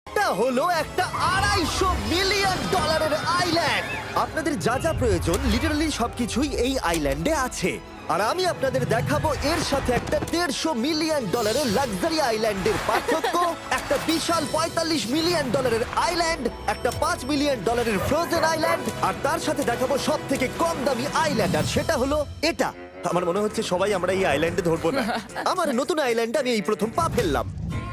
এটা হলো একটা $250 মিলিয়ন আইল্যান্ড। আপনাদের যা যা প্রয়োজন লিটারালি সবকিছুই এই আইল্যান্ডে আছে। আর আমি আপনাদের দেখাবো এর সাথে একটা $150 মিলিয়ন লাক্সারি আইল্যান্ডের পার্থক্য, একটা বিশাল $45 মিলিয়ন আইল্যান্ড, একটা $5 মিলিয়ন ফ্রোজেন আইল্যান্ড, আর তার সাথে দেখাবো সব থেকে কম দামি আইল্যান্ড, আর সেটা হলো এটা। আমার মনে হচ্ছে সবাই আমরা এই আইল্যান্ডে ধরবো না। আমার নতুন আইল্যান্ডে আমি এই প্রথম পা ফেললাম।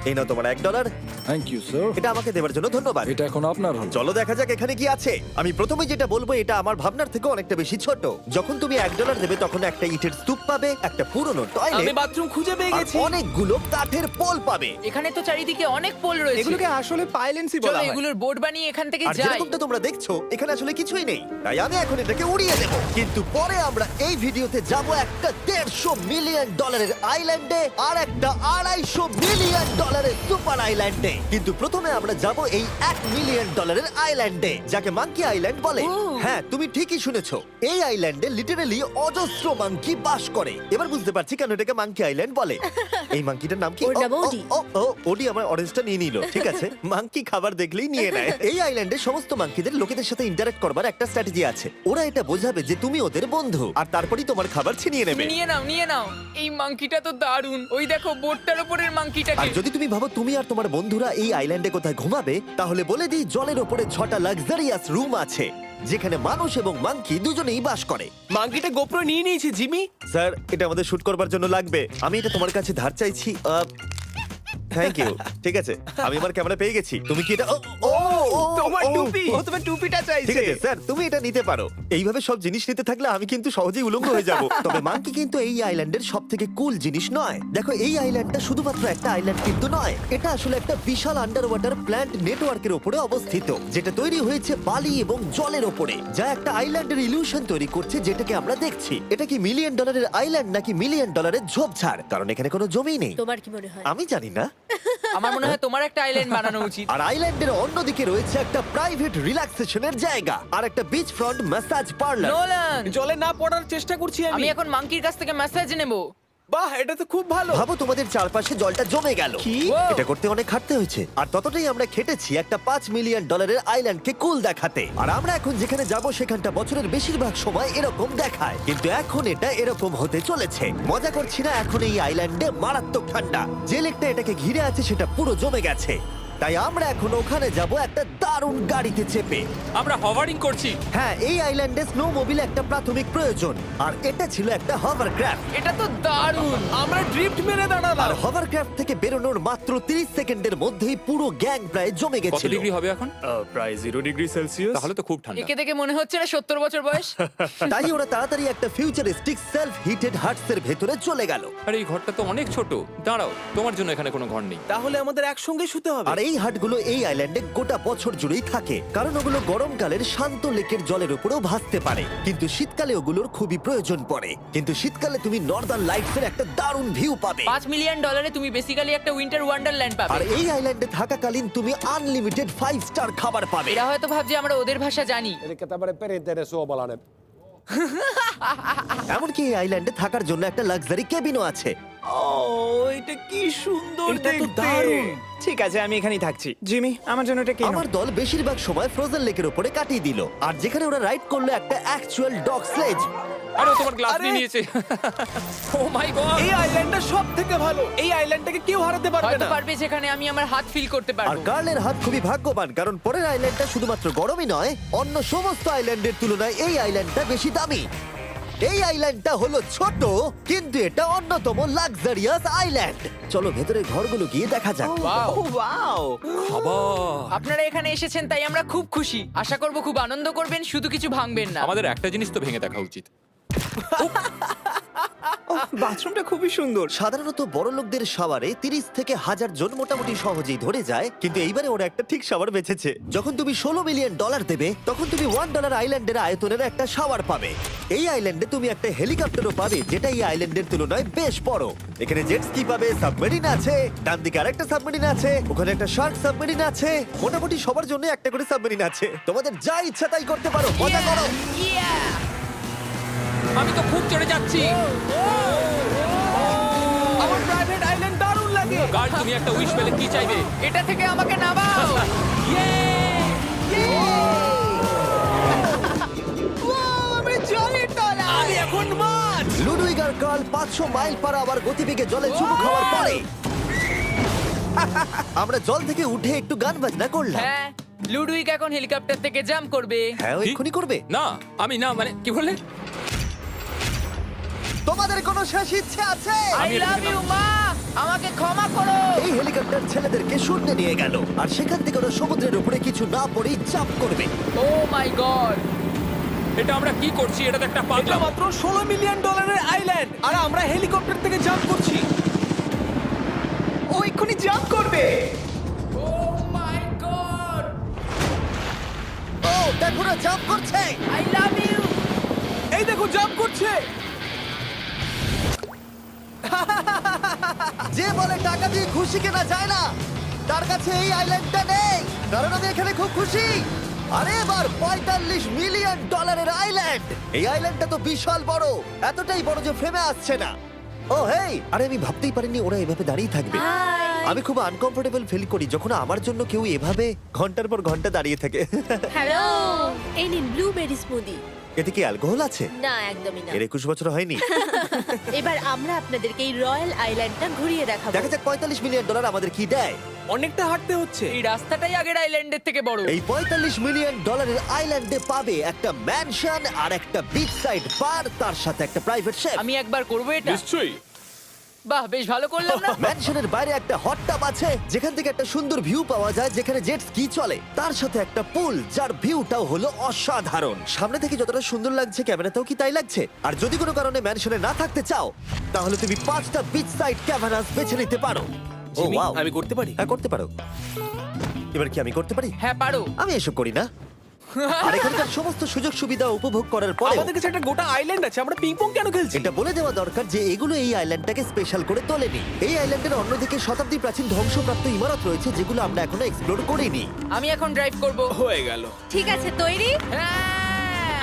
এই নাও তোমার $1। Thank you sir. এটা আমাকে দেওয়ার জন্য ধন্যবাদ। এটা এখন আপনার হল। চলো দেখা যাক এখানে কি আছে। আমি প্রথমে যেটা বলবো এটা আমার ভাবনার থেকে অনেকটা বেশি ছোট। যখন তুমি $1 দেবে তখন একটা ইটের স্তূপ পাবে, একটা পুরনো আমি টয়লেট, বাথরুম খুঁজে পেয়ে আর গেছি। অনেকগুলো কাঠের পোল পাবে। এখানে তো চারিদিকে অনেক পোল রয়েছে। এগুলোকে আসলে পাইলেন্সি চলো বলা হয়। এগুলোর বোর্ড বানিয়ে এখান থেকে আর যাই। যেরকমটা তোমরা দেখছো এখানে আসলে কিছুই নেই, তাই আমি এখন এটাকে উড়িয়ে দেব। কিন্তু পরে আমরা এই ভিডিওতে যাব একটা $150 মিলিয়ন আইল্যান্ডে আর একটা $250 মিলিয়ন সুপার আইল্যান্ডে। কিন্তু প্রথমে আমরা যাব এই $1 মিলিয়ন আইল্যান্ডে, যাকে মাঙ্কি আইল্যান্ড বলে। হ্যাঁ, তুমি ঠিকই শুনেছো, এই আইল্যান্ডে লিটারালি অজস্র মাঙ্কি বাস করে। এবার বুঝতে পারছি কেন এটাকে মাঙ্কি আইল্যান্ড বলে। এই মাঙ্কিটার নাম কি? ওর নাম ওডি। ওডি আমার অরেঞ্জটা নিয়ে নিল। ঠিক আছে, মাঙ্কি খাবার দেখলেই নিয়ে নেয়। এই আইল্যান্ডে সমস্ত মাঙ্কিদের লোকেদের সাথে ইন্টারঅ্যাক্ট করবার একটা স্ট্র্যাটেজি আছে। ওরা এটা বোঝাবে যে তুমি ওদের বন্ধু, আর তারপরেই তোমার খাবার ছিনিয়ে নেবে। নিয়ে নাও নিয়ে নাও। এই মাংকিটা তো দারুণ। ওই দেখো বোর্ডটার উপরের আর মাংকিটাকে। যদি তুমি ভাবো তুমি আর তোমার বন্ধুরা এই আইল্যান্ডে কোথায় ঘুমাবে, তাহলে বলে দিই জলের ওপরে 6টা লাক্সারিয়াস রুম আছে, যেখানে মানুষ এবং মাঙ্কি দুজনেই বাস করে। মাঙ্কিটা গোপ্রো নিয়ে নিয়েছে জিমি। স্যার, এটা আমাদের শুট করবার জন্য লাগবে। আমি এটা তোমার কাছে ধার চাইছি। Thank you. ঠিক আছে, আমি আমার ক্যামেরা পেয়ে গেছি। তুমি কি এটা তোমার টুপি। ও তোমার টুপিটা ঠিক চাইছে। আছে স্যার, তুমি এটা নিতে পারো। এইভাবে সব জিনিস নিতে থাকলে আমি কিন্তু সহজেই উলঙ্গ হয়ে যাব। তবে মাঙ্কি কিন্তু এই আইল্যান্ডের সব থেকে কুল জিনিস নয়। দেখো, এই আইল্যান্ডটা শুধুমাত্র একটা আইল্যান্ড কিন্তু নয়, এটা আসলে একটা বিশাল আন্ডার ওয়াটার প্ল্যান্ট নেটওয়ার্কের উপরে অবস্থিত, যেটা তৈরি হয়েছে বালি এবং জলের উপরে, যা একটা আইল্যান্ডের ইলিউশন তৈরি করছে, যেটাকে আমরা দেখছি। এটা কি $1 মিলিয়ন আইল্যান্ড নাকি $1 মিলিয়ন ঝোপঝাড়? কারণ এখানে কোনো জমি নেই। তোমার কি মনে হয়? আমি জানি না। আমার মনে হয় তোমার একটা আইল্যান্ড বানানো উচিত। আর আইল্যান্ডের অন্যদিকে রয়েছে একটা প্রাইভেট রিল্যাক্সেশনের জায়গা আর একটা beach front massage parlour. Nolan, জলে না পড়ার চেষ্টা করছি আমি আমি। এখন মাংকির কাছ থেকে মেসেজ নেব। বাহ, এটা তো খুব ভালো। ভাবো তোমাদের চারপাশে জলটা জমে গেল। কি? এটা করতে অনেক খাটতে হয়েছে, আর ততটাই আমরা খেটেছি একটা $5 মিলিয়ন আইল্যান্ডকে কুল দেখাতে। আর আমরা এখন যেখানে যাব সেখানটা বছরের বেশিরভাগ সময় এরকম দেখায়, কিন্তু এখন এটা এরকম হতে চলেছে। মজা করছি না, এখন এই আইল্যান্ডে মারাত্মক ঠান্ডা। যে লেকটা এটাকে ঘিরে আছে সেটা পুরো জমে গেছে, তাই আমরা এখন ওখানে যাব একটা দারুণ গাড়িতে চেপে। আমরা হভারিং করছি। হ্যাঁ, এই আইল্যান্ডে স্নো মোবিল একটা প্রাথমিক প্রয়োজন, আর এটা ছিল একটা হভারক্রাফট। এটা তো দারুণ। আমরা ড্রিফট মেরে আর দাঁড়ালাম। হভারক্রাফট থেকে বেরোনোর মাত্র 30 সেকেন্ডের মধ্যেই পুরো গ্যাং প্রায় জমে কত গেছিল। ডিগ্রি হবে এখন? প্রায় 0 ডিগ্রি সেলসিয়াস। তাহলে তো খুব ঠান্ডা। একে দেখে মনে হচ্ছে না 70 বছর বয়স। তাই ওরা তাড়াতাড়ি একটা ফিউচারিস্টিক সেলফ হিটেড হাটস এর ভেতরে চলে গেল। আরে এই ঘরটা তো অনেক ছোট। দাঁড়াও, তোমার জন্য এখানে কোনো ঘর নেই। তাহলে আমাদের একসঙ্গে শুতে হবে। আর এই হাটগুলো এই আইল্যান্ডে গোটা বছর জুড়েই থাকে, কারণ ওগুলো গরমকালের শান্ত লেকের জলের উপরেও ভাসতে পারে, কিন্তু শীতকালে ওগুলোর খুবই প্রয়োজন পড়ে। কিন্তু শীতকালে তুমি নর্দার্ন লাইটস এর একটা দারুণ ভিউ পাবে। $5 মিলিয়ন তুমি বেসিক্যালি একটা উইন্টার ওয়ান্ডারল্যান্ড আর পাবে। এই আইল্যান্ডে থাকাকালীন তুমি আনলিমিটেড 5 স্টার খাবার পাবে। এরা হয়তো ভাবছে আমরা ওদের ভাষা জানি। Eli tämmöinen perinteinen suomalainen. এমনকি এই আইল্যান্ডে থাকার জন্য একটা লাক্সারি কেবিনও আছে। ও, এটা কি সুন্দর এটা তো দেখতে। দারুণ। ঠিক আছে, আমি এখানেই থাকছি। জিমি, আমার জন্য এটা কেন? আমার দল বেশিরভাগ সময় ফ্রোজেন লেকের উপরে কাটিয়ে দিল, আর যেখানে ওরা রাইড করলো একটা অ্যাকচুয়াল ডগ স্লেজ। আরে ও তোমার গ্লাস আরে! নিয়ে নিয়েছে। ও মাই গড! এই আইল্যান্ডটা সব থেকে ভালো। এই আইল্যান্ডটাকে কেউ হারাতে পারবে হয়তো না। পারবে যেখানে আমি আমার হাত ফিল করতে আর পারবো। কার্লের হাত খুবই ভাগ্যবান, কারণ পরের আইল্যান্ডটা শুধুমাত্র গরমই নয়, অন্য সমস্ত আইল্যান্ডের তুলনায় এই আইল্যান্ডটা বেশি দামি। এই আইল্যান্ডটা হলো ছোট, কিন্তু এটা অন্যতম লাক্সারিয়াস আইল্যান্ড। চলো ভেতরে ঘরগুলো গিয়ে দেখা যাক। Wow! ও ওয়াও। খাবার। আপনারা এখানে এসেছেন তাই আমরা খুব খুশি। আশা করব খুব আনন্দ করবেন, শুধু কিছু ভাঙবেন না। আমাদের একটা জিনিস তো ভেঙে দেখা উচিত। বাথরুমটা খুবই সুন্দর। সাধারণত বড় লোকদের শাওয়ারে 30 থেকে 1000 জন মোটামুটি সহজেই ধরে যায়, কিন্তু এইবারে ওরা একটা ঠিক শাওয়ার বেঁচেছে। যখন তুমি $16 মিলিয়ন দেবে, তখন তুমি $1 আইল্যান্ডের আয়তনের একটা শাওয়ার পাবে। এই আইল্যান্ডে তুমি একটা হেলিকপ্টারও পাবে, যেটা এই আইল্যান্ডের তুলনায় বেশ বড়। এখানে জেট স্কি পাবে, সাবমেরিন আছে, ডান দিকে আরেকটা সাবমেরিন আছে, ওখানে একটা শার্ক সাবমেরিন আছে। মোটামুটি সবার জন্য একটা করে সাবমেরিন আছে। তোমাদের যা ইচ্ছা তাই করতে পারো, মজা করো। আমি তো খুব চড়ে যাচ্ছি। আমার প্রাইভেট আইল্যান্ড দারুণ লাগে। গার্ড, তুমি একটা উইশ পেলে কি চাইবে? এটা থেকে আমাকে নামাও। বিশাল 500 মাইল পার আওয়ার গতিবেগে জলে চুমু খাওয়ার পরে আমরা জল থেকে উঠে একটু গান বাজনা করলাম। হ্যাঁ লুডুইক এখন হেলিকপ্টার থেকে জাম্প করবে। হ্যাঁ ও এক্ষুনি করবে। না আমি না মানে কি বললে? তোমাদের কোনো শেষ ইচ্ছে আছে? আই লাভ ইউ মা, আমাকে ক্ষমা করো। এই হেলিকপ্টার ছেলেদেরকে শূন্যে নিয়ে গেল আর সেখান থেকে ওরা সমুদ্রের উপরে কিছু না পড়েই জাম্প করবে। ও মাই গড, এটা আমরা কি করছি? এটা তো একটা এটা পাগলাম। মাত্র $16 মিলিয়ন আইল্যান্ড আর আমরা হেলিকপ্টার থেকে জাম্প করছি। ও এক্ষুনি জাম্প করবে। ও মাই গড, ও দেখো না জাম্প করছে। I love you. এই দেখো জাম্প করছে। যে বলে টাকা দিয়ে খুশি কেনা যায় না, তার কাছে এই আইল্যান্ডটা নেই। কারণ আমি এখানে খুব খুশি। আরে এবার $45 মিলিয়ন আইল্যান্ড। এই আইল্যান্ডটা তো বিশাল বড়, এতটাই বড় যে ফ্রেমে আসছে না। ও হেই, আরে আমি ভাবতেই পারিনি ওরা এভাবে দাঁড়িয়ে থাকবে। আমি খুব আনকমফোর্টেবল ফিল করি যখন আমার জন্য কেউ এভাবে ঘন্টার পর ঘন্টা দাঁড়িয়ে থাকে। হ্যালো, এই নিন ব্লুবেরি স্মুদি। এতে কি অ্যালকোহল আছে? না, একদমই না। এর 21 বছর হয়নি। এবার আমরা আপনাদেরকে এই রয়্যাল আইল্যান্ডটা ঘুরিয়ে দেখাবো। দেখা যাক $45 মিলিয়ন আমাদের কি দেয়। অনেকটা হাঁটতে হচ্ছে। এই রাস্তাটাই আগের আইল্যান্ডের থেকে বড়। এই $45 মিলিয়ন আইল্যান্ডে পাবে একটা ম্যানশন আর একটা বিচ সাইড বার, তার সাথে একটা প্রাইভেট শেফ। আমি একবার করবো এটা। নিশ্চয়ই। বাহ, বেশ ভালো করলাম না? ম্যানশনের বাইরে একটা হট টাব আছে যেখান থেকে একটা সুন্দর ভিউ পাওয়া যায়, যেখানে জেট স্কি চলে। তার সাথে একটা পুল যার ভিউটাও হলো অসাধারণ। সামনে থেকে যতটা সুন্দর লাগছে ক্যামেরাতেও কি তাই লাগছে। আর যদি কোনো কারণে ম্যানশনে না থাকতে চাও তাহলে তুমি 5টা বিচ সাইড ক্যাভানাস বেছে নিতে পারো। ও জিমি, ওয়াও, আমি করতে পারি? হ্যাঁ করতে পারো। এবার কি আমি করতে পারি? হ্যাঁ পারো। আমি এসব করি না। আর এখানকার সমস্ত সুযোগ সুবিধা উপভোগ করার পরে আমাদের কাছে একটা গোটা আইল্যান্ড আছে, আমরা পিং পং কেন খেলছি? এটা বলে দেওয়া দরকার যে এগুলো এই আইল্যান্ডটাকে স্পেশাল করে তোলেনি। এই আইল্যান্ডের অন্যদিকে শতাব্দী প্রাচীন ধ্বংসপ্রাপ্ত ইমারত রয়েছে যেগুলো আমরা এখনো এক্সপ্লোর করিনি। আমি এখন ড্রাইভ করব। হয়ে গেল। ঠিক আছে, তৈরি? হ্যাঁ।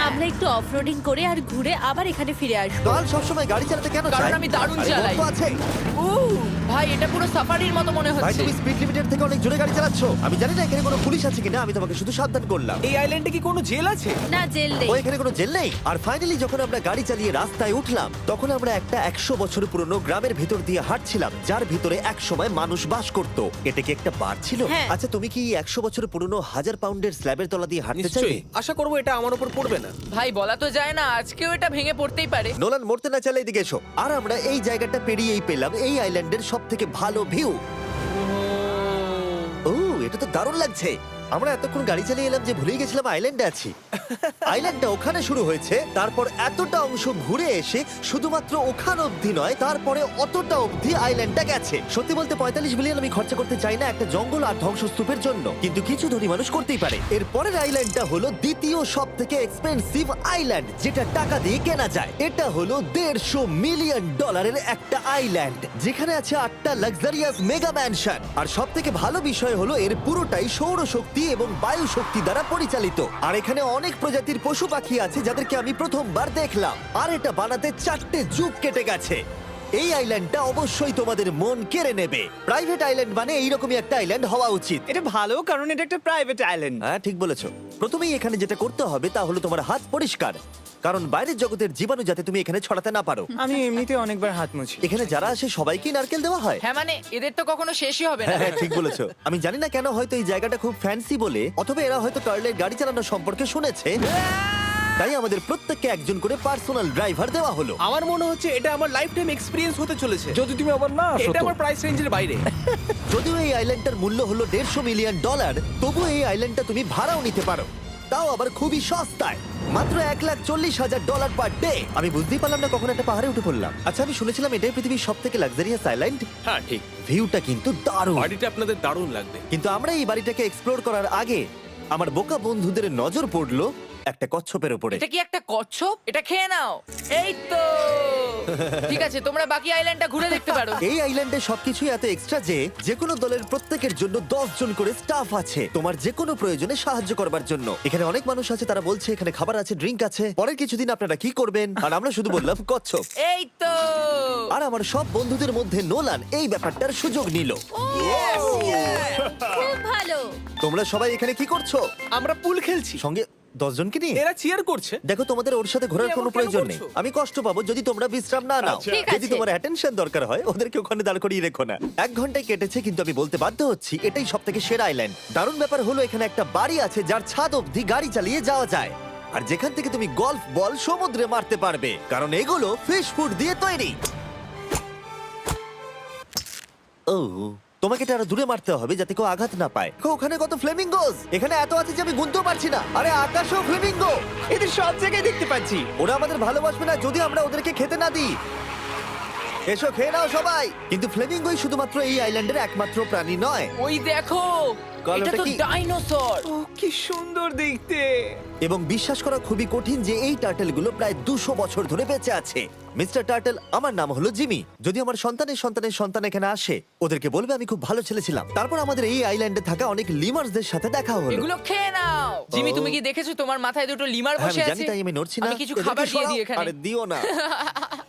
আমরা একটু অফরোডিং করে আর ঘুরে আবার এখানে ফিরে আসবো। কাল সবসময় গাড়ি চালাতে কেন কারণ চায়? আমি দারুণ আরে চালাই। গল্প আছে। ভাই এটা পুরো সাফারির মতো মনে ভাই হচ্ছে। তুমি স্পিড লিমিটের থেকে অনেক জোরে গাড়ি চালাচ্ছ। আমি জানি না এখানে কোনো পুলিশ আছে কিনা, আমি তোমাকে শুধু সাবধান করলাম। এই আইল্যান্ডে কি কোনো জেল আছে? না, জেল নেই। ও এখানে কোনো জেল নেই। আর ফাইনালি যখন আমরা গাড়ি চালিয়ে রাস্তায় উঠলাম তখন আমরা একটা 100 বছর পুরনো গ্রামের ভিতর দিয়ে হাঁটছিলাম যার ভিতরে এক সময় মানুষ বাস করত। এটা কি একটা বার ছিল? হ্যাঁ। আচ্ছা তুমি কি 100 বছর পুরনো 1000 পাউন্ডের স্ল্যাবের তলা দিয়ে হাঁটতে চাইবে? নিশ্চয়ই। আশা করবো এটা আমার উপর পড়বে না। ভাই বলা তো যায় না, আজকেও এটা ভেঙে পড়তেই পারে। নোলান মরতে না চাইলে এদিকে এসো। আর আমরা এই জায়গাটা পেরিয়েই পেলাম এই আইল্যান্ডের সবথেকে ভালো ভিউ। ও এটা তো দারুণ লাগছে। আমরা এতক্ষণ গাড়ি চালিয়ে এলাম যে ভুলেই গেছিলাম আইল্যান্ডে আছি। আইল্যান্ডটা ওখানে শুরু হয়েছে, তারপর এতটা অংশ ঘুরে এসে শুধুমাত্র ওখান অবধি নয়, তারপরে অতটা অবধি আইল্যান্ডটা গেছে। সত্যি বলতে 45 মিলিয়ন আমি খরচা করতে চাই না একটা জঙ্গল আর ধ্বংসস্তূপের জন্য, কিন্তু কিছু ধনী মানুষ করতেই পারে। এর পরের আইল্যান্ডটা হলো দ্বিতীয় সব থেকে এক্সপেন্সিভ আইল্যান্ড, যেটা টাকা দিয়ে কেনা যায়। এটা হলো $150 মিলিয়ন একটা আইল্যান্ড যেখানে আছে 8টা লাক্সারিয়াস মেগা ম্যানশন। আর সব থেকে ভালো বিষয় হলো এর পুরোটাই সৌরশক্তি এবং বায়ু শক্তি দ্বারা পরিচালিত। আর এখানে অনেক প্রজাতির পশু পাখি আছে যাদেরকে আমি প্রথমবার দেখলাম। আর এটা বানাতে 4টে যুগ কেটে গেছে। এই আইল্যান্ডটা অবশ্যই তোমাদের মন কেড়ে নেবে। প্রাইভেট আইল্যান্ড মানে এইরকমই একটা আইল্যান্ড হওয়া উচিত। এটা ভালো, কারণ এটা একটা প্রাইভেট আইল্যান্ড। হ্যাঁ ঠিক বলেছো। প্রথমেই এখানে যেটা করতে হবে তা হলো তোমার হাত পরিষ্কার, কারণ বাইরের জগতের জীবাণু যাতে তুমি এখানে ছড়াতে না পারো। আমি এমনিতে অনেকবার হাত মুছি। এখানে যারা আসে সবাইকেই নারকেল দেওয়া হয়। হ্যাঁ মানে এদের তো কখনো শেষই হবে না। হ্যাঁ ঠিক বলেছো। আমি জানি না কেন, হয়তো এই জায়গাটা খুব ফ্যান্সি বলে, অথবা এরা হয়তো কার্লের গাড়ি চালানো সম্পর্কে শুনেছে, তাই আমাদের প্রত্যেককে একজন করে পার্সোনাল ড্রাইভার দেওয়া হলো। আমার মনে হচ্ছে এটা আমার লাইফ টাইম এক্সপেরিয়েন্স হতে চলেছে। যদি তুমি আবার না আসো এটা তো। আমার প্রাইস রেঞ্জের বাইরে। যদিও এই আইল্যান্ডটার মূল্য হলো $150 মিলিয়ন, তবুও এই আইল্যান্ডটা তুমি ভাড়াও নিতে পারো, তাও আবার খুবই সস্তায়, মাত্র $140,000 পার ডে। আমি বুঝতেই পারলাম না কখন একটা পাহাড়ে উঠে পড়লাম। আচ্ছা আমি শুনেছিলাম এটাই পৃথিবীর সব থেকে লাক্সারিয়াস আইল্যান্ড। হ্যাঁ ঠিক, ভিউটা কিন্তু দারুণ। বাড়িটা আপনাদের দারুণ লাগবে। কিন্তু আমরা এই বাড়িটাকে এক্সপ্লোর করার আগে আমার বোকা বন্ধুদের নজর পড়লো একটা কচ্ছপের উপরে। এটা কি একটা কচ্ছপ? এটা খেয়ে নাও। এই তো ঠিক আছে, তোমরা বাকি আইল্যান্ডটা ঘুরে দেখতে পারো। এই আইল্যান্ডে সবকিছুই এত এক্সট্রা যে যেকোনো দলের প্রত্যেকের জন্য 10 জন করে স্টাফ আছে তোমার যে কোনো প্রয়োজনে সাহায্য করবার জন্য। এখানে অনেক মানুষ আছে, তারা বলছে এখানে খাবার আছে, ড্রিঙ্ক আছে, পরের কিছুদিন আপনারা কি করবেন, আর আমরা শুধু বললাম কচ্ছপ। এই তো আর আমার সব বন্ধুদের মধ্যে নোলান এই ব্যাপারটার সুযোগ নিল। খুব ভালো। তোমরা সবাই এখানে কি করছো? আমরা পুল খেলছি। সঙ্গে 10 জনকে নিয়ে এরা চিয়ার করছে। দেখো তোমাদের ওর সাথে ঘোরার তুমি কোনো এমন কেন প্রয়োজন নেই। করছো? আমি কষ্ট পাবো যদি তোমরা বিশ্রাম না নাও। ঠিক যদি আছে। তোমার অ্যাটেনশন দরকার হয় ওদেরকে ওখানে দাঁড় করিয়ে রেখো না। 1 ঘন্টায় কেটেছে কিন্তু আমি বলতে বাধ্য হচ্ছি এটাই সবথেকে সেরা আইল্যান্ড। দারুণ ব্যাপার হলো এখানে একটা বাড়ি আছে যার ছাদ অবধি গাড়ি চালিয়ে যাওয়া যায়, আর যেখান থেকে তুমি গলফ বল সমুদ্রে মারতে পারবে, কারণ এগুলো ফিশ ফুড দিয়ে তৈরি। ও, তোমাকে এটা আরো দূরে মারতে হবে যাতে কেউ আঘাত না পায়। দেখো, ওখানে কত ফ্লেমিঙ্গোস! এখানে এত আছে যে আমি গুনতেও পারছি না। আরে আকাশেও ফ্লেমিঙ্গো! এদের সব জায়গায় দেখতে পাচ্ছি। ওরা আমাদের ভালোবাসবে না যদি আমরা ওদেরকে খেতে না দিই। এসো খেয়ে নাও সবাই। কিন্তু ফ্লেমিঙ্গোই শুধুমাত্র এই আইল্যান্ডের একমাত্র প্রাণী নয়। ওই দেখো, কাল এটা ওটা তো কি? ডাইনোসর। ও কি সুন্দর দেখতে। এবং বিশ্বাস করা খুবই কঠিন যে এই টার্টেলগুলো প্রায় 200 বছর ধরে বেঁচে আছে। মিস্টার টার্টেল, আমার নাম হলো জিমি। যদি আমার সন্তানের সন্তানের সন্তান এখানে আসে ওদেরকে বলবে আমি খুব ভালো ছেলে ছিলাম। তারপর আমাদের এই আইল্যান্ডে থাকা অনেক লিমার্সদের সাথে দেখা হলো। এগুলো খেয়ে নাও। জিমি, তুমি কি দেখেছো তোমার মাথায় দুটো লিমার হ্যাঁ, বসে আমি জানি, আছে? তাই আমি নড়ছি না। আমি কিছু এদেরকে খাবার দিয়ে সরাও। দিই এখানে। আরে দিও না।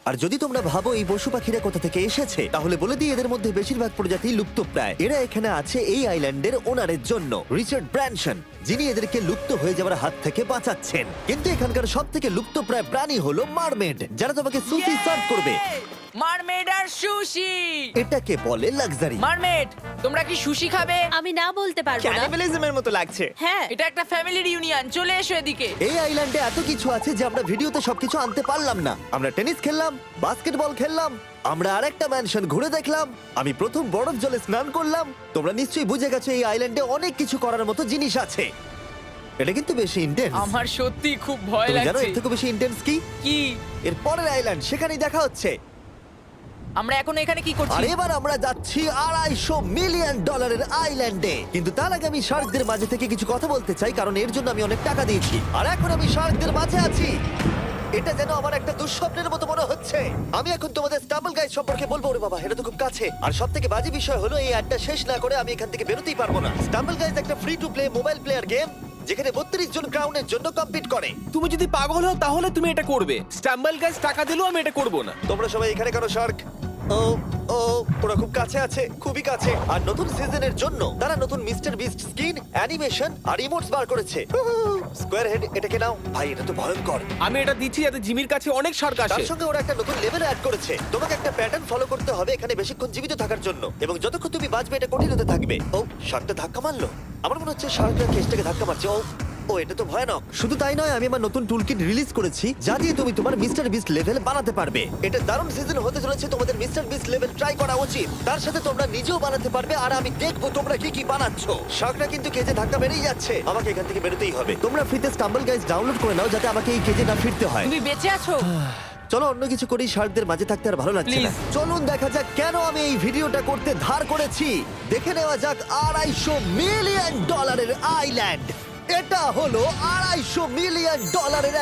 আর যদি তোমরা ভাবো এই পশু পাখিরা কোথা থেকে এসেছে তাহলে বলে দিই এদের মধ্যে বেশিরভাগ প্রজাতি লুপ্তপ্রায়। এরা এখানে আছে এই আইল্যান্ডের ওনারের জন্য, রিচার্ড ব্র্যানসন, যিনি এদেরকে লুপ্ত হয়ে যাওয়ার হাত থেকে বাঁচাচ্ছেন। কিন্তু এখানকার সব থেকে লুপ্তপ্রায় প্রাণী হলো মারমেড, যারা তোমাকে সুশি সার্ভ করবে। মারমেড আর সুশি। এটাকে বলে লাক্সারি। মারমেড, তোমরা কি সুশি খাবে? আমি না বলতে পারবো না। ক্যানিবালিজমের মতো লাগছে। হ্যাঁ, এটা একটা ফ্যামিলি রিউনিয়ন, চলে এসো এদিকে। এই আইল্যান্ডে এত কিছু আছে যে আমরা ভিডিওতে সবকিছু আনতে পারলাম না। আমরা টেনিস খেললাম, বাস্কেটবল খেললাম, আমরা আরেকটা ম্যানশন ঘুরে দেখলাম, আমি প্রথম বরফ জলে স্নান করলাম। তোমরা নিশ্চয়ই বুঝে গেছো এই আইল্যান্ডে অনেক কিছু করার মতো জিনিস আছে। এটা কিন্তু বেশি ইন্টেন্স। আমার সত্যি খুব ভয় তুমি জানো লাগছে। এর থেকে বেশি ইন্টেন্স কি? কি? এর পরের আইল্যান্ড, সেখানেই দেখা হচ্ছে। আমরা এখন এখানে কি আর করছি? এবার আমরা যাচ্ছি $250 মিলিয়ন আইল্যান্ডে। কিন্তু তার আগে আমি শার্কদের মাঝে থেকে কিছু কথা বলতে চাই, কারণ এর জন্য আমি অনেক টাকা দিয়েছি। আর এখন আমি শার্কদের মাঝে আছি। এটা যেন আমার একটা দুঃস্বপ্নের মতো মনে হচ্ছে। আমি এখন তোমাদের স্টাম্বল গাইড সম্পর্কে বলবো। ওরে বাবা, এটা তো খুব কাছে। আর সব থেকে বাজে বিষয় হলো এই অ্যাডটা শেষ না করে আমি এখান থেকে বেরোতেই পারবো না। স্টাম্বল গাইজ একটা free to play mobile player game যেখানে 32 জন ক্রাউনের জন্য কম্পিট করে। তুমি যদি পাগল হও তাহলে তুমি এটা করবে। স্ট্যাম্বল গাইজ টাকা দিলেও আমি এটা করব না। তোমরা সবাই এখানে কেন শার্ক? ও ও, ওরা খুব কাছে আছে, খুবই কাছে। আর নতুন সিজনের জন্য তারা নতুন মিস্টার বিস্ট স্কিন, অ্যানিমেশন আর ইমোটস বার করেছে। স্কোয়ার হেড, এটাকে নাও ভাই, এটা তো ভয়ঙ্কর। আমি এটা দিচ্ছি যাতে জিমির কাছে অনেক সার্ক আসে। তার সঙ্গে ওরা একটা নতুন লেভেল অ্যাড করেছে। তোমাকে একটা প্যাটার্ন ফলো করতে হবে এখানে বেশিক্ষণ জীবিত থাকার জন্য, এবং যতক্ষণ তুমি বাঁচবে এটা কঠিন হতে থাকবে। ও, শার্কটা ধাক্কা মারলো। আমার মনে হচ্ছে শার্কটা কেসটাকে ধাক্কা মারছে। ও, এটা তো ভয়ানক। শুধু তাই নয়, আমি আমার নতুন টুলকিট রিলিজ করেছি যা দিয়ে তুমি তোমার মিস্টার বিস্ট লেভেল বানাতে পারবে। এটা দারুণ সিজন হতে চলেছে, তোমাদের মিস্টার বিস্ট লেভেল ট্রাই করা উচিত। তার সাথে তোমরা নিজেও বানাতে পারবে, আর আমি দেখবো তোমরা কি কি বানাচ্ছো। শার্কটা কিন্তু কেজে ধাক্কা মেরেই যাচ্ছে, আমাকে এখান থেকে বেরোতেই হবে। তোমরা ফ্রিতে স্টাম্বল গাইজ ডাউনলোড করে নাও যাতে আমাকে এই কেজে না ফিরতে হয়। তুমি বেঁচে আছো? চলো অন্য কিছু করি, শার্কদের মাঝে থাকতে আর ভালো লাগছে না। Please. চলুন দেখা যাক কেন আমি এই ভিডিওটা করতে ধার করেছি। দেখে নেওয়া যাক $250 মিলিয়ন আইল্যান্ড। এটা হলো $250 মিলিয়ন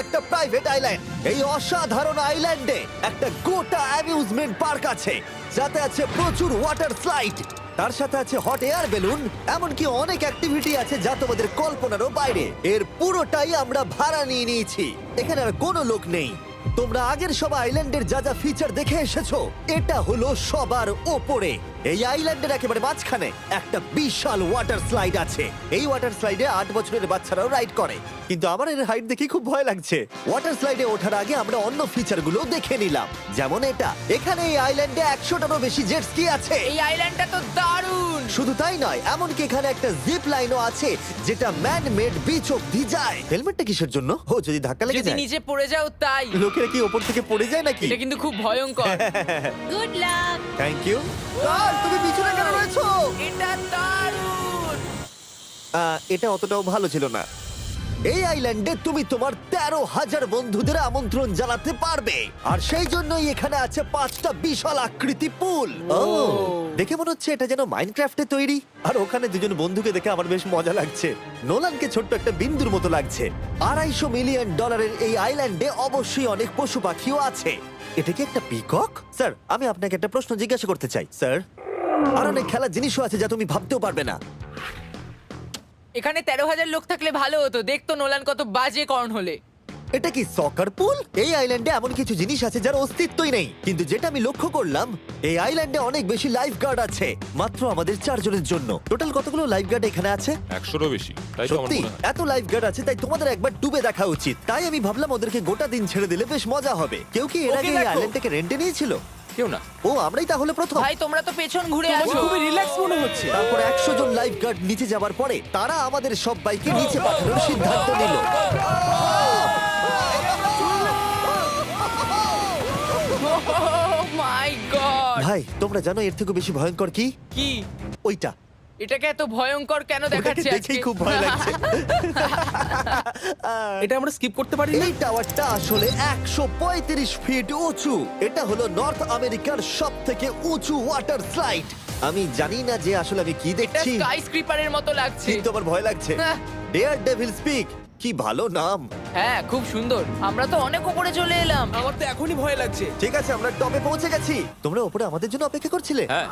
একটা প্রাইভেট আইল্যান্ড। এই অসাধারণ আইল্যান্ডে একটা গোটা অ্যামিউজমেন্ট পার্ক আছে, যাতে আছে প্রচুর ওয়াটার স্লাইড, তার সাথে আছে হট এয়ার বেলুন, এমনকি অনেক অ্যাক্টিভিটি আছে যা তোমাদের কল্পনারও বাইরে। এর পুরোটাই আমরা ভাড়া নিয়ে নিয়েছি। এখানে আর কোনো লোক নেই। তোমরা আগের সব আইল্যান্ডের যা যা ফিচার দেখে এসেছো, এটা হলো সবার ওপরে। এই আইল্যান্ডের একেবারে মাঝখানে একটা বিশাল ওয়াটার স্লাইড আছে। এই ওয়াটার স্লাইডে 8 বছরের বাচ্চারাও রাইড করে, কিন্তু আমার এর হাইট দেখে খুব ভয় লাগছে। ওয়াটার স্লাইডে ওঠার আগে আমরা অন্য ফিচারগুলো দেখে নিলাম, যেমন এটা। এখানে এই আইল্যান্ডে 100টারও বেশি জেট স্কি আছে। এই আইল্যান্ডটা তো দারুণ। শুধু তাই নয়, এমনকি এখানে একটা জিপ লাইনও আছে যেটা ম্যান মেড বিচ অব্দি যায়। হেলমেটটা কিসের জন্য? ও, যদি ধাক্কা লেগে যদি যায়। নিচে পড়ে যাও তাই। লোকেরা কি ওপর থেকে পড়ে যায় নাকি? এটা কিন্তু খুব ভয়ঙ্কর। Good luck. Thank you. তুমি পিছনে কেন রয়েছো? এটা দারুণ। এটা অতটাও ভালো ছিল না। এই আইল্যান্ডে তুমি তোমার 13,000 বন্ধুদের আমন্ত্রণ জানাতে পারবে, আর সেই জন্যই এখানে আছে 5টা বিশাল আকৃতি পুল। দেখে মনে হচ্ছে এটা যেন মাইনক্রাফটে তৈরি। আর ওখানে দুজন বন্ধুকে দেখে আমার বেশ মজা লাগছে। নোলানকে ছোট্ট একটা বিন্দুর মতো লাগছে। $250 মিলিয়ন এই আইল্যান্ডে অবশ্যই অনেক পশু পাখিও আছে। এটা কি একটা পিকক? স্যার, আমি আপনাকে একটা প্রশ্ন জিজ্ঞাসা করতে চাই। স্যার, আর অনেক খেলার জিনিসও আছে যা তুমি ভাবতেও পারবে না। এখানে 13,000 লোক থাকলে ভালো হতো, দেখতো নোলান কত বাজে কর্ন হলে। এটা কি সকার পুল? এই আইল্যান্ডে এমন কিছু জিনিস আছে যার অস্তিত্বই নেই, কিন্তু যেটা আমি লক্ষ্য করলাম এই আইল্যান্ডে অনেক বেশি লাইফ গার্ড আছে মাত্র আমাদের 4 জনের জন্য। টোটাল কতগুলো লাইফ গার্ড এখানে আছে? 100-এরও বেশি, তাই তো আমার সত্যি মনে হয়। এত লাইফ গার্ড আছে, তাই তোমাদের একবার ডুবে দেখা উচিত। তাই আমি ভাবলাম ওদেরকে গোটা দিন ছেড়ে দিলে বেশ মজা হবে। কেউ কি এর ওকে আগে এই দেখো। আইল্যান্ডটাকে রেন্টে নিয়েছিল? কেউ না। ও, আমরাই তাহলে প্রথম। ভাই তোমরা তো পেছন ঘুরে তোমাকে আসো। খুবই রিল্যাক্স মনে হচ্ছে। তারপর 100 জন লাইফ গার্ড নিচে যাবার পরে তারা আমাদের সব বাইকে নিচে পাঠানোর সিদ্ধান্ত নিল। মাই গড, ভাই, তোমরা জানো এর থেকে বেশি ভয়ঙ্কর কি? কি ওইটা। এটাকে এত ভয়ঙ্কর কেন ওটাকে দেখাচ্ছে আজকে? দেখেই খুব ভয় লাগছে। এটা আমরা স্কিপ করতে পারি না? এই টাওয়ারটা আসলে 135 ফিট উঁচু। এটা হলো নর্থ আমেরিকার সবথেকে উঁচু ওয়াটার স্লাইড। আমি জানি না যে আসলে আমি কি এটা দেখছি, স্কাই স্ক্রিপারের মতো লাগছে। কিন্তু আমার ভয় লাগছে। হ্যাঁ। ডেয়ার ডেভিল স্পিক, কি ভালো নাম। হ্যাঁ, খুব সুন্দর। আমরা তো অনেক উপরে চলে এলাম। আমার তো এখনই ভয় লাগছে। ঠিক আছে, আমরা টপে পৌঁছে গেছি। তোমরা উপরে আমাদের জন্য অপেক্ষা করছিলে? হ্যাঁ,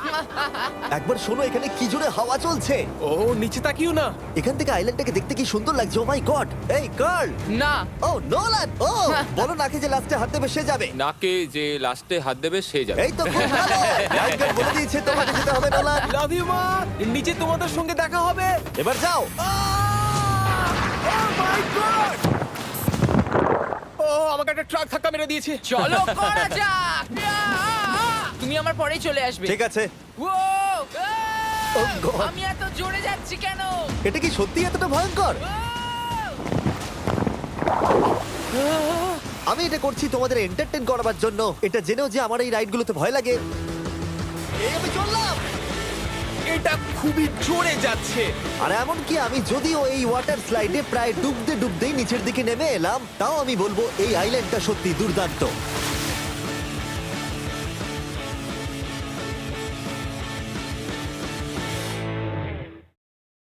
একবার শোনো, এখানে কি জোরে হাওয়া চলছে। ও নিচে তাকিও না। এখান থেকে আইল্যান্ডটাকে দেখতে কি সুন্দর লাগছে। ও মাই গড। এই কার্ল। না, ও নোলান। ও বলো নাকি যে লাস্টে হাত দেবে সে যাবে। নাকে যে লাস্টে হাত দেবে সে যাবে। এই তো খুব ভালো। লাইফগার্ড বলে দিয়েছে তোমাকে যেতে হবে নোলান। লাভ ইউ মা। নিচে তোমাদের সঙ্গে দেখা হবে। এবার যাও। ও আমাকে একটা ট্রাক ধাক্কা মেরে দিয়েছে। চলো করা যাক। তুমি আমার পরেই চলে আসবে। ঠিক আছে। ও, Oh God! আমি এত জোরে যাচ্ছি কেন? এটা কি সত্যি এতটা ভয়ঙ্কর? আমি এটা করছি তোমাদের এন্টারটেইন করার জন্য। এটা জেনেও যে আমার এই রাইডগুলোতে ভয় লাগে। এই আমি চললাম। এটা খুবই জোরে যাচ্ছে। আর এমনকি আমি যদিও এই ওয়াটার স্লাইডে প্রায় ডুবতেই নিচের দিকে নেমে এলাম, তাও আমি বলবো এই আইল্যান্ডটা সত্যি দুর্দান্ত।